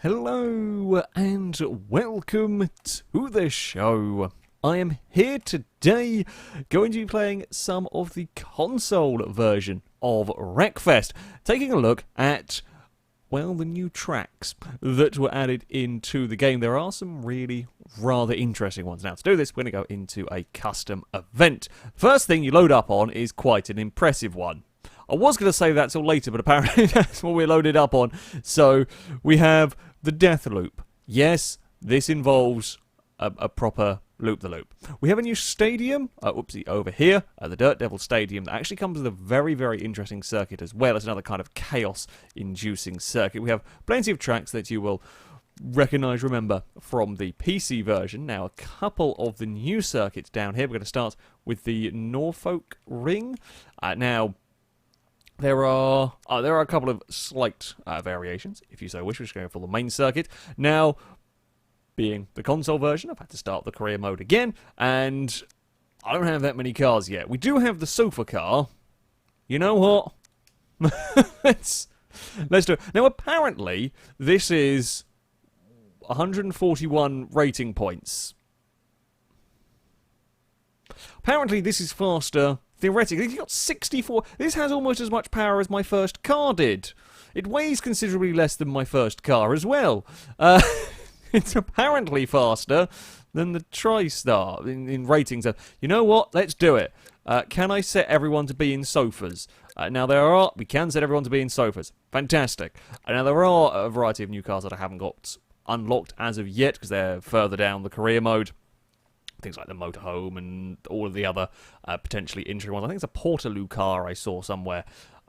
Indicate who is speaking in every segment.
Speaker 1: Hello and welcome to the show. I am here today going to be playing some of the console version of Wreckfest, taking a look at, well, the new tracks that were added into the game. There are some really rather interesting ones. Now, to do this, we're going to go into a custom event. First thing you load up on is quite an impressive one. I was going to say that till later, but apparently that's what we're loaded up on. So, we have the death loop. Yes, this involves a proper loop-the-loop. We have a new stadium, over here, the Dirt Devil Stadium, that actually comes with a very, very interesting circuit as well. It's another kind of chaos-inducing circuit. We have plenty of tracks that you will remember from the PC version. Now, a couple of the new circuits down here. We're going to start with the Norfolk Ring. There are a couple of slight variations, if you so wish. We're just going for the main circuit. Now, being the console version, I've had to start the career mode again, and I don't have that many cars yet. We do have the sofa car. You know what? let's do it. Now, apparently, this is 141 rating points. Apparently, this is faster. Theoretically, you've got 64. This has almost as much power as my first car did. It weighs considerably less than my first car as well. It's apparently faster than the TriStar in ratings. You know what? Let's do it. Can I set everyone to be in sofas? Now, we can set everyone to be in sofas. Fantastic. Now, there are a variety of new cars that I haven't got unlocked as of yet because they're further down the career mode. Things like the motorhome and all of the other potentially interesting ones. I think it's a Portaloo car I saw somewhere.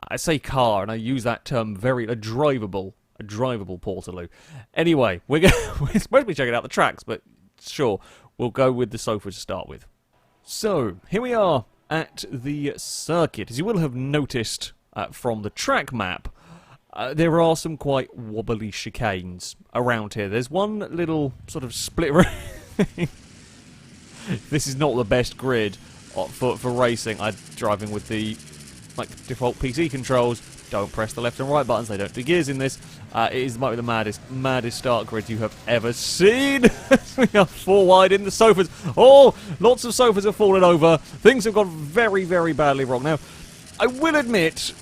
Speaker 1: I say car, and I use that term a drivable Portaloo. Anyway, we're supposed to be checking out the tracks, but sure, we'll go with the sofa to start with. So, here we are at the circuit. As you will have noticed from the track map, there are some quite wobbly chicanes around here. There's one little sort of split This is not the best grid for racing. I'm driving with the default PC controls. Don't press the left and right buttons. They don't do gears in this. It might be the maddest start grid you have ever seen. We are 4 wide in the sofas. Oh, lots of sofas have fallen over. Things have gone very, very badly wrong. Now, I will admit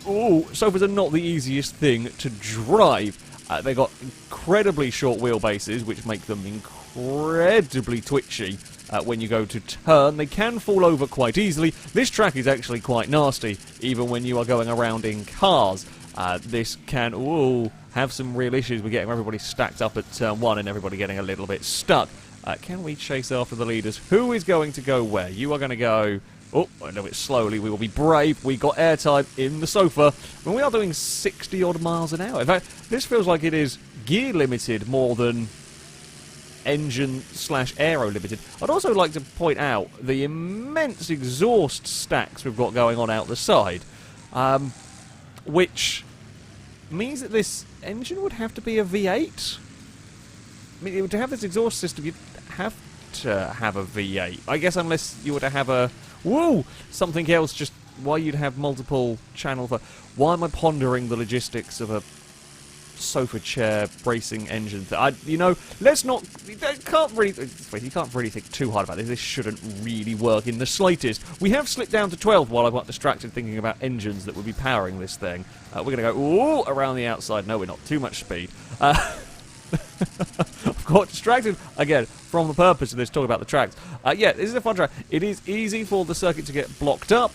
Speaker 1: sofas are not the easiest thing to drive. They've got incredibly short wheelbases, which make them incredibly twitchy when you go to turn. They can fall over quite easily. This track is actually quite nasty, even when you are going around in cars. This can have some real issues with getting everybody stacked up at turn 1 and everybody getting a little bit stuck. Can we chase after the leaders? Who is going to go where? You are going to go... a little bit slowly. We will be brave. We got airtime in the sofa. When we are doing 60-odd miles an hour. In fact, this feels like it is gear limited more than engine/aero limited. I'd also like to point out the immense exhaust stacks we've got going on out the side, which means that this engine would have to be a V8. I mean, to have this exhaust system, you'd have to have a V8. I guess unless you were to have a something else, just why you'd have multiple channel for. Why am I pondering the logistics of a sofa chair racing engine? Let's not. You can't really think too hard about this. This shouldn't really work in the slightest. We have slipped down to 12 while I got distracted thinking about engines that would be powering this thing. We're going to go around the outside. No, we're not. Too much speed. I've got distracted again from the purpose of this talk about the tracks. This is a fun track. It is easy for the circuit to get blocked up.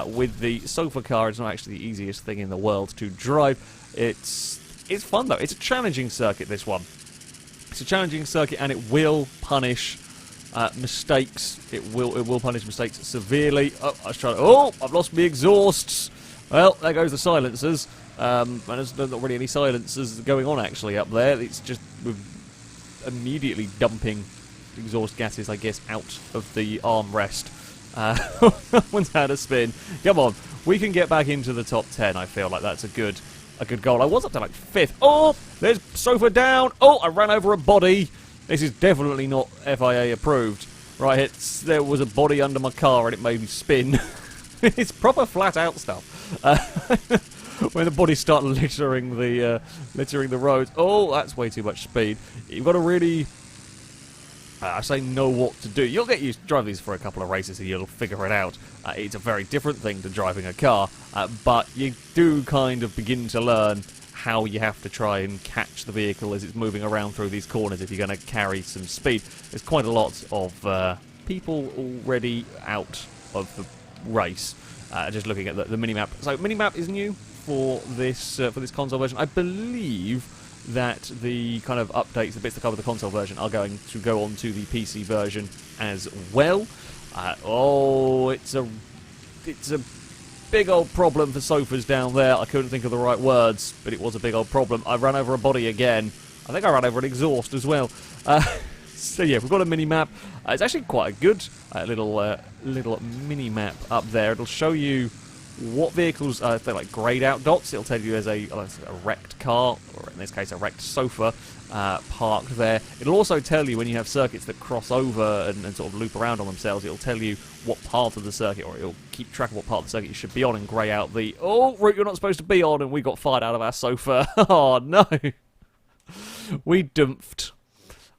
Speaker 1: With the sofa car, it's not actually the easiest thing in the world to drive. It's fun though. It's a challenging circuit, this one. It's a challenging circuit, and it will punish mistakes. It will punish mistakes severely. I've lost my exhausts. Well, there goes the silencers. And there's not really any silencers going on actually up there. It's just immediately dumping exhaust gases, I guess, out of the armrest. That one's had a spin. Come on, we can get back into the top 10. I feel like that's a good goal. I was up to 5th. Oh, there's sofa down. Oh, I ran over a body. This is definitely not FIA approved. Right, there was a body under my car and it made me spin. It's proper flat out stuff. when the bodies start littering the roads. Oh, that's way too much speed. You've got to really, I say, know what to do. You'll get used to drive these for a couple of races and you'll figure it out. It's a very different thing to driving a car, but you do kind of begin to learn how you have to try and catch the vehicle as it's moving around through these corners if you're going to carry some speed. There's quite a lot of people already out of the race. Just looking at the minimap. So minimap is new for this console version. I believe that the kind of updates, the bits that cover the console version, are going to go on to the PC version as well. Oh, it's a big old problem for sofas down there. I couldn't think of the right words, but it was a big old problem. I ran over a body again. I think I ran over an exhaust as well. So yeah, we've got a mini-map. It's actually quite a good little mini-map up there. It'll show you what vehicles, they're like greyed out dots. It'll tell you there's a wrecked car, or in this case a wrecked sofa, parked there. It'll also tell you when you have circuits that cross over and sort of loop around on themselves. It'll tell you what part of the circuit, or it'll keep track of what part of the circuit you should be on and grey out the, oh, route you're not supposed to be on, and we got fired out of our sofa. Oh no. We dumped.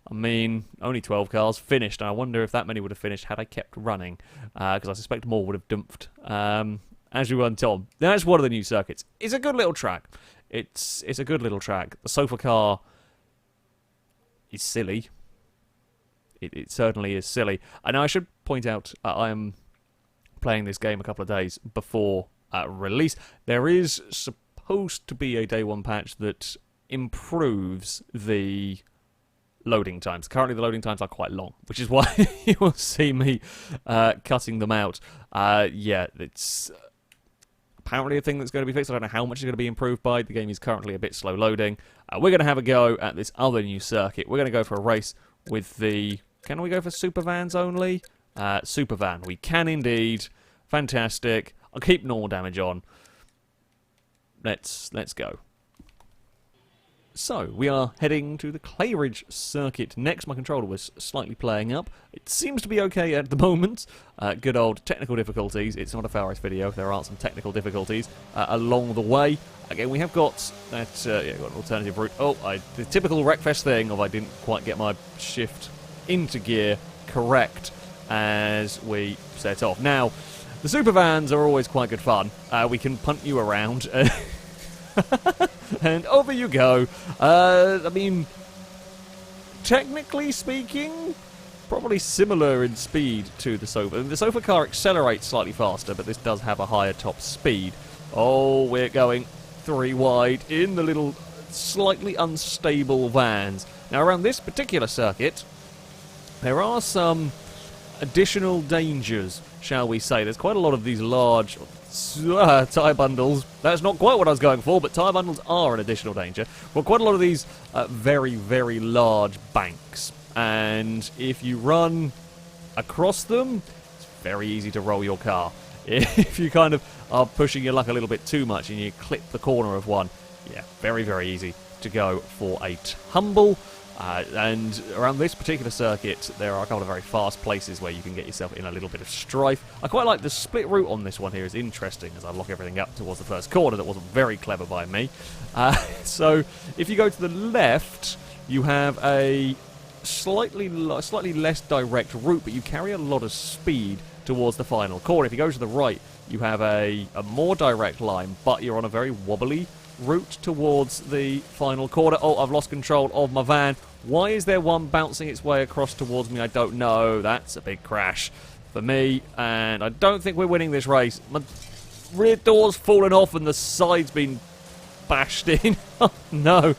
Speaker 1: I mean, only 12 cars finished, and I wonder if that many would have finished had I kept running, because I suspect more would have dumped. As we went on, that's one of the new circuits. It's a good little track. It's a good little track. The sofa car is silly. It certainly is silly. And I should point out, I am playing this game a couple of days before release. There is supposed to be a day one patch that improves the loading times. Currently the loading times are quite long, which is why you will see me cutting them out. Yeah, it's apparently a thing that's going to be fixed. I don't know how much it's going to be improved by. The game is currently a bit slow loading. We're going to have a go at this other new circuit. We're going to go for a race with the... Can we go for super vans only? Super van. We can indeed. Fantastic. I'll keep normal damage on. Let's go. So, we are heading to the Clayridge circuit next. My controller was slightly playing up. It seems to be okay at the moment. Good old technical difficulties. It's not a FailRace video. There are some technical difficulties along the way. Again, we have got that yeah, got an alternative route. Oh, the typical Wreckfest thing of I didn't quite get my shift into gear correct as we set off. Now, the super vans are always quite good fun. We can punt you around. And over you go. I mean, technically speaking, probably similar in speed to the sofa. The sofa car accelerates slightly faster, but this does have a higher top speed. Oh, we're going 3 wide in the little slightly unstable vans. Now, around this particular circuit, there are some additional dangers, shall we say. There's quite a lot of these large tyre bundles. That's not quite what I was going for, but tyre bundles are an additional danger. Well, quite a lot of these very, very large banks. And if you run across them, it's very easy to roll your car. If you kind of are pushing your luck a little bit too much and you clip the corner of one, yeah, very, very easy to go for a tumble. And around this particular circuit, there are a couple of very fast places where you can get yourself in a little bit of strife. I quite like the split route on this one here. It's interesting as I lock everything up towards the first corner. That wasn't very clever by me. So if you go to the left, you have a slightly less direct route, but you carry a lot of speed towards the final corner. If you go to the right, you have a more direct line, but you're on a very wobbly route towards the final corner. Oh, I've lost control of my van. Why is there one bouncing its way across towards me? I don't know. That's a big crash for me, and I don't think we're winning this race. My rear door's fallen off and the side's been bashed in. Oh, no.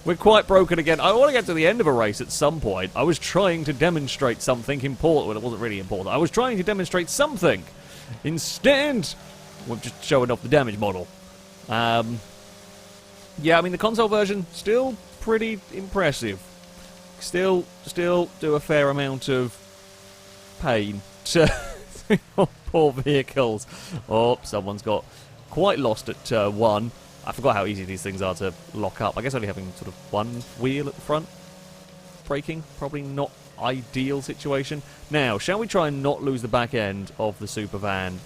Speaker 1: We're quite broken again. I want to get to the end of a race at some point. I was trying to demonstrate something important. Well, it wasn't really important. I was trying to demonstrate something. Instead, we're just showing off the damage model. Yeah, I mean, the console version, still pretty impressive. Still do a fair amount of pain to poor vehicles. Oh, someone's got quite lost at turn 1. I forgot how easy these things are to lock up. I guess only having sort of one wheel at the front. Braking, probably not ideal situation. Now, shall we try and not lose the back end of the super van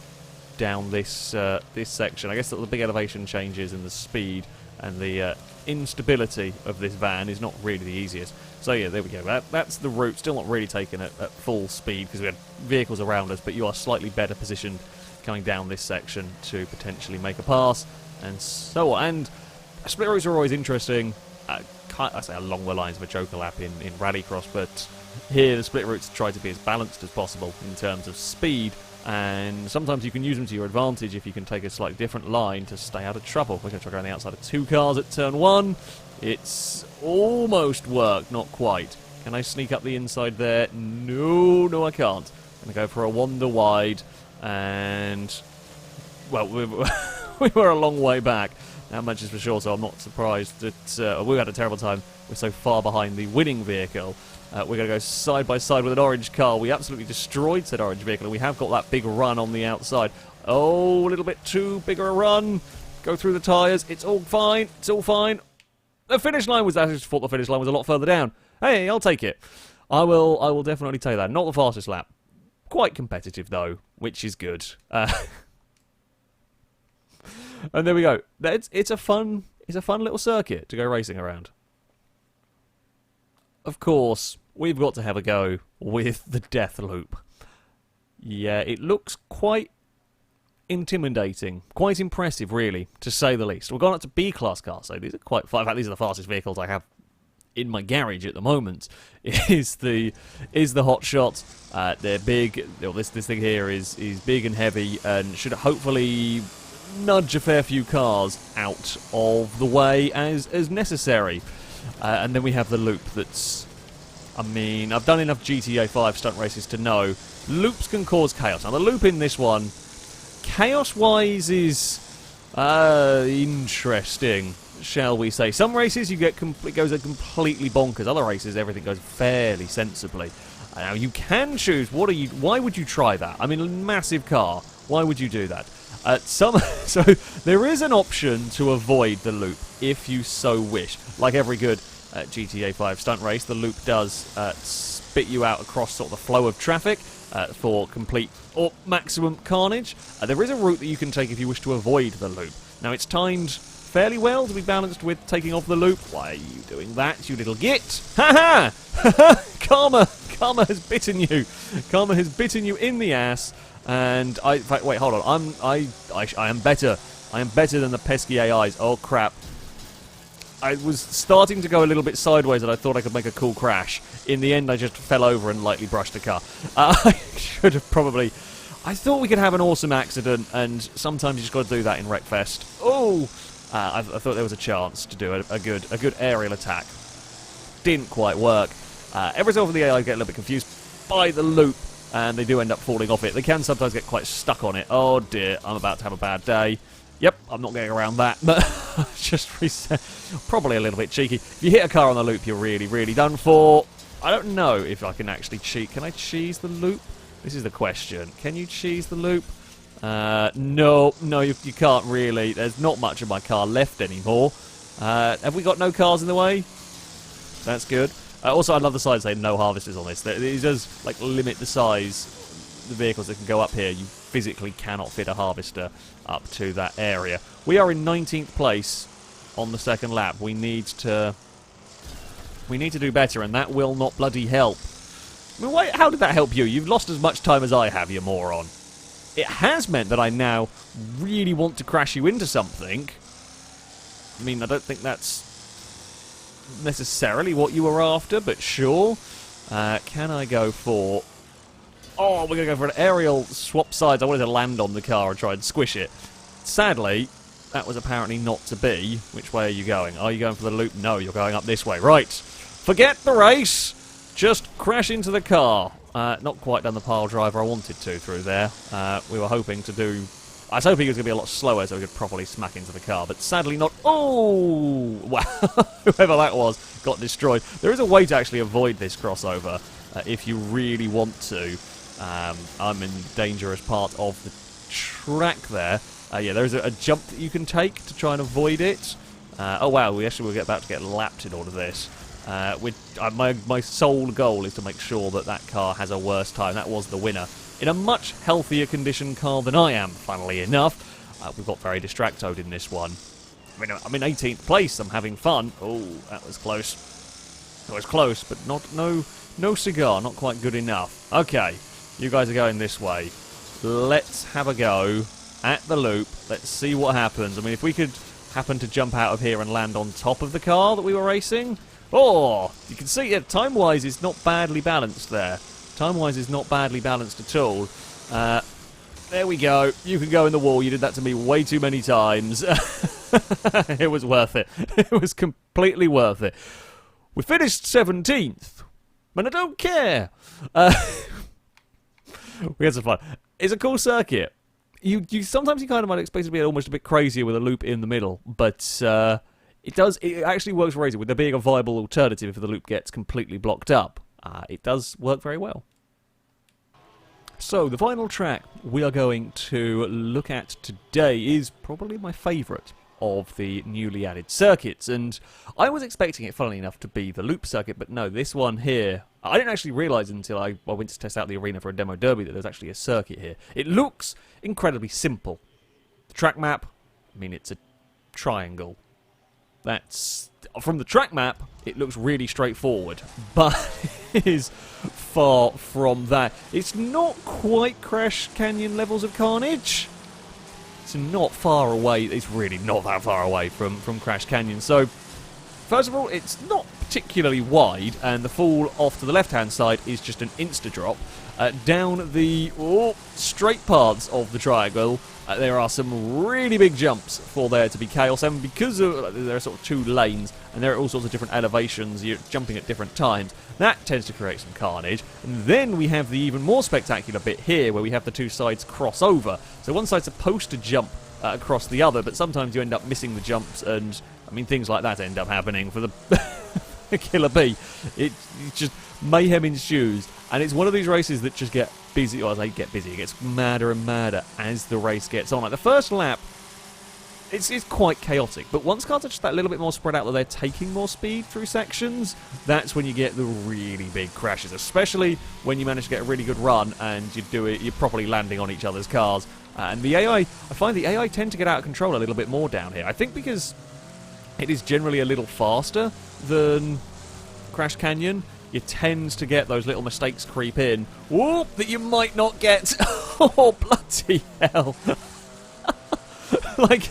Speaker 1: down this this section. I guess that the big elevation changes and the speed and the instability of this van is not really the easiest. So yeah, there we go. That's the route. Still not really taken at full speed because we had vehicles around us, but you are slightly better positioned coming down this section to potentially make a pass and so on. And split routes are always interesting. I say along the lines of a Joker lap in Rallycross, but here the split routes try to be as balanced as possible in terms of speed, and sometimes you can use them to your advantage if you can take a slightly different line to stay out of trouble. We're going to try around the outside of 2 cars at turn 1. It's almost worked, not quite. Can I sneak up the inside there? No, I can't. I'm going to go for a wander wide, and well, we were a long way back. That much is for sure, so I'm not surprised that we had a terrible time. We're so far behind the winning vehicle. We're going to go side by side with an orange car. We absolutely destroyed said orange vehicle, and we have got that big run on the outside. Oh, a little bit too big a run. Go through the tyres. It's all fine. It's all fine. The finish line was... I just thought the finish line was a lot further down. Hey, I'll take it. I will definitely take that. Not the fastest lap. Quite competitive, though, which is good. And there we go. It's a fun little circuit to go racing around. Of course, we've got to have a go with the death loop. Yeah, it looks quite intimidating, quite impressive, really, to say the least. We've gone up to B-class cars, so these are quite fun. In fact, these are the fastest vehicles I have in my garage at the moment. Is the hot shot. They're big. This thing here is big and heavy, and should hopefully nudge a fair few cars out of the way as necessary. And then we have the loop that's... I mean, I've done enough GTA 5 stunt races to know loops can cause chaos. Now, the loop in this one, chaos-wise, is interesting, shall we say. Some races, it goes completely bonkers. Other races, everything goes fairly sensibly. Now, you can choose. Why would you try that? I mean, a massive car. Why would you do that? So there is an option to avoid the loop if you so wish. Like every good GTA 5 stunt race, the loop does spit you out across sort of the flow of traffic for complete or maximum carnage. There is a route that you can take if you wish to avoid the loop. Now, it's timed fairly well to be balanced with taking off the loop. Why are you doing that, you little git? Ha ha! Karma has bitten you. Karma has bitten you in the ass. And in fact, wait, hold on. I am better. I am better than the pesky AIs. Oh crap! I was starting to go a little bit sideways, and I thought I could make a cool crash. In the end, I just fell over and lightly brushed the car. I should have probably. I thought we could have an awesome accident, and sometimes you just got to do that in Wreckfest. Oh, I thought there was a chance to do a good aerial attack. Didn't quite work. Every so often the AI get a little bit confused by the loop, and they do end up falling off it. They can sometimes get quite stuck on it. Oh dear, I'm about to have a bad day. Yep, I'm not getting around that, but just reset. Probably a little bit cheeky. If you hit a car on the loop, you're really, really done for. I don't know if I can actually cheat. Can I cheese the loop? This is the question. Can you cheese the loop? No, you can't really. There's not much of my car left anymore. Have we got no cars in the way? That's good. Also, I love the sign saying no harvesters on this. It does limit the size of the vehicles that can go up here. You physically cannot fit a harvester up to that area. We are in 19th place on the second lap. We need to do better, and that will not bloody help. I mean, how did that help you? You've lost as much time as I have, you moron. It has meant that I now really want to crash you into something. I mean, I don't think that's necessarily what you were after, but sure. Can I go for... Oh, we're going to go for an aerial swap sides. I wanted to land on the car and try and squish it. Sadly, that was apparently not to be. Which way are you going? Are you going for the loop? No, you're going up this way. Right. Forget the race. Just crash into the car. Not quite done the pile driver I wanted to through there. We were hoping to do... I was hoping it was going to be a lot slower so we could properly smack into the car, but sadly not. Oh! Wow, whoever that was got destroyed. There is a way to actually avoid this crossover if you really want to. I'm in dangerous part of the track there. Yeah, there's a jump that you can take to try and avoid it. Oh wow, we're about to get lapped in all of this. My sole goal is to make sure that car has a worse time. That was the winner. in a much healthier condition car than I am, funnily enough. We've got very distractoed in this one. I mean, I'm in 18th place, I'm having fun. Oh, that was close. It was close, but no cigar, not quite good enough. Okay, you guys are going this way. Let's have a go at the loop. Let's see what happens. I mean, if we could happen to jump out of here and land on top of the car that we were racing. Oh, you can see it. Time-wise, it's not badly balanced there. Time-wise, it's not badly balanced at all. There we go. You can go in the wall. You did that to me way too many times. It was worth it. It was completely worth it. We finished 17th, and I don't care. We had some fun. It's a cool circuit. You sometimes you kind of might expect it to be almost a bit crazier with a loop in the middle, but it actually works very easy with there being a viable alternative if the loop gets completely blocked up. It does work very well. So the final track we are going to look at today is probably my favourite of the newly added circuits, and I was expecting it, funnily enough, to be the loop circuit, but no, this one here, I didn't actually realise until I went to test out the arena for a demo derby that there's actually a circuit here. It looks incredibly simple. The track map, I mean, it's a triangle. That's from the track map, it looks really straightforward, but it is far from that. It's not quite Crash Canyon levels of carnage. It's not far away. It's really not that far away from Crash Canyon. So, first of all, it's not particularly wide, and the fall off to the left-hand side is just an insta-drop. Down the straight parts of the triangle, there are some really big jumps for there to be chaos, and because there are sort of two lanes, and there are all sorts of different elevations, you're jumping at different times, that tends to create some carnage. And then we have the even more spectacular bit here, where we have the two sides cross over. So one side's supposed to jump across the other, but sometimes you end up missing the jumps, and, I mean, things like that end up happening for the Killer Bee. It's just mayhem ensues, and it's one of these races that just get busy, or as they get busy, it gets madder and madder as the race gets on. Like the first lap, it's quite chaotic, but once cars are just that little bit more spread out, that they're taking more speed through sections, that's when you get the really big crashes, especially when you manage to get a really good run and you're properly landing on each other's cars. And the AI, I find the AI tend to get out of control a little bit more down here. I think because it is generally a little faster than Crash Canyon, you tend to get those little mistakes creep in. Whoop, that you might not get. Oh, bloody hell. Like,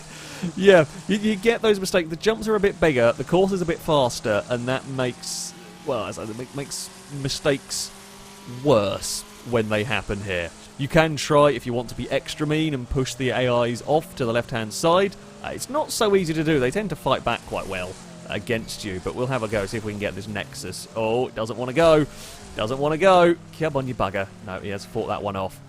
Speaker 1: yeah, you get those mistakes. The jumps are a bit bigger, the course is a bit faster, and that makes, well, it makes mistakes worse when they happen here. You can try, if you want to be extra mean, and push the AIs off to the left-hand side. It's not so easy to do. They tend to fight back quite well against you, but we'll have a go, see if we can get this Nexus. Oh, it doesn't want to go. Doesn't want to go. Come on, you bugger. No, he has fought that one off.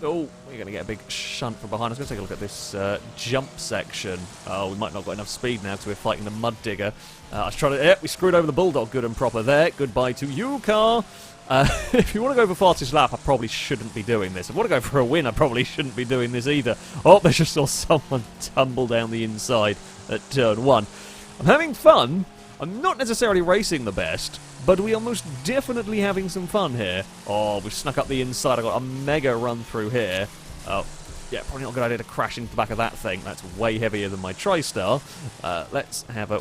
Speaker 1: Oh, we're going to get a big shunt from behind us. Let's take a look at this jump section. Oh, we might not got enough speed now because we're fighting the Mud Digger. I was trying to... Yeah, we screwed over the Bulldog good and proper there. Goodbye to you, car. If you want to go for fastest lap, I probably shouldn't be doing this. If I want to go for a win, I probably shouldn't be doing this either. Oh, they just saw someone tumble down the inside at turn 1. I'm having fun. I'm not necessarily racing the best, but we are most definitely having some fun here. Oh, we've snuck up the inside. I got a mega run through here. Oh, yeah, probably not a good idea to crash into the back of that thing. That's way heavier than my TriStar. Let's have a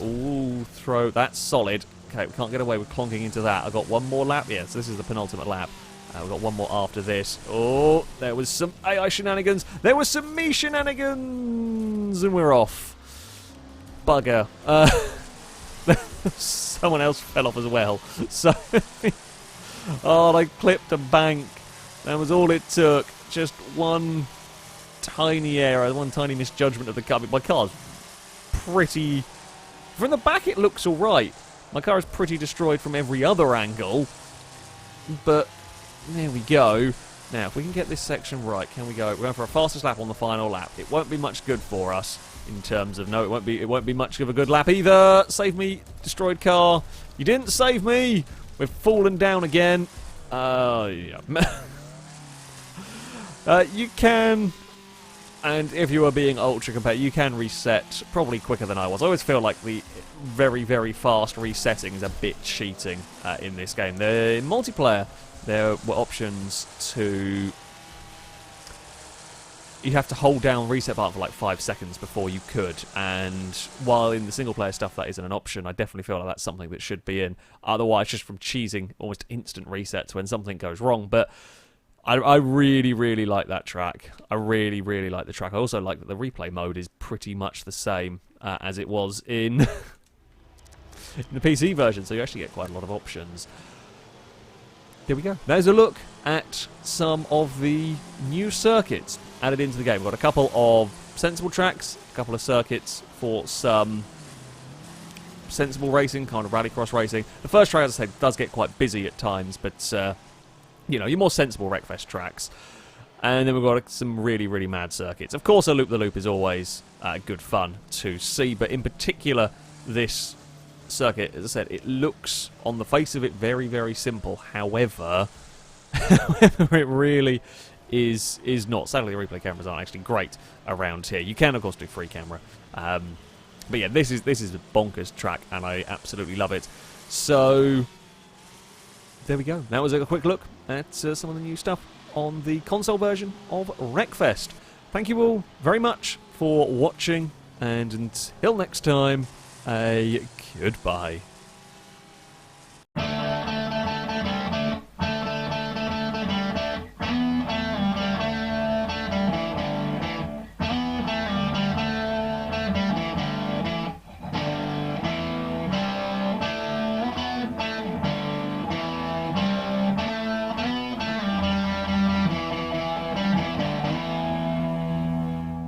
Speaker 1: throw. That's solid. Okay, we can't get away with clonking into that. I got one more lap. Yeah, so this is the penultimate lap. We've got one more after this. Oh, there was some AI shenanigans. There was some me shenanigans, and we're off. Bugger. Someone else fell off as well. So, oh, they clipped a bank. That was all it took. Just one tiny error, one tiny misjudgment of the car. My car's pretty... From the back it looks alright. My car is pretty destroyed from every other angle. But, there we go. Now, if we can get this section right, can we go? We're going for a fastest lap on the final lap. It won't be much good for us in terms of... No, it won't be much of a good lap either. Save me, destroyed car. You didn't save me. We've fallen down again. Yeah. You can... And if you are being ultra competitive, you can reset probably quicker than I was. I always feel like the very, very fast resetting is a bit cheating in this game. The multiplayer, there were options to... You have to hold down reset button for like 5 seconds before you could, and while in the single player stuff that isn't an option, I definitely feel like that's something that should be in. Otherwise, just from cheesing, almost instant resets when something goes wrong. But I really, really like that track. I really, really like the track. I also like that the replay mode is pretty much the same as it was in, in the PC version, so you actually get quite a lot of options. There we go. There's a look at some of the new circuits added into the game. We've got a couple of sensible tracks, a couple of circuits for some sensible racing, kind of rallycross racing. The first track, as I said, does get quite busy at times, but, you know, your more sensible Wreckfest tracks. And then we've got some really, really mad circuits. Of course, a loop-the-loop is always good fun to see, but in particular, this circuit, as I said, it looks on the face of it very, very simple. However, it really is not. Sadly, the replay cameras aren't actually great around here. You can, of course, do free camera, but yeah, this is a bonkers track, and I absolutely love it. So there we go. That was a quick look at some of the new stuff on the console version of Wreckfest. Thank you all very much for watching, and until next time, goodbye.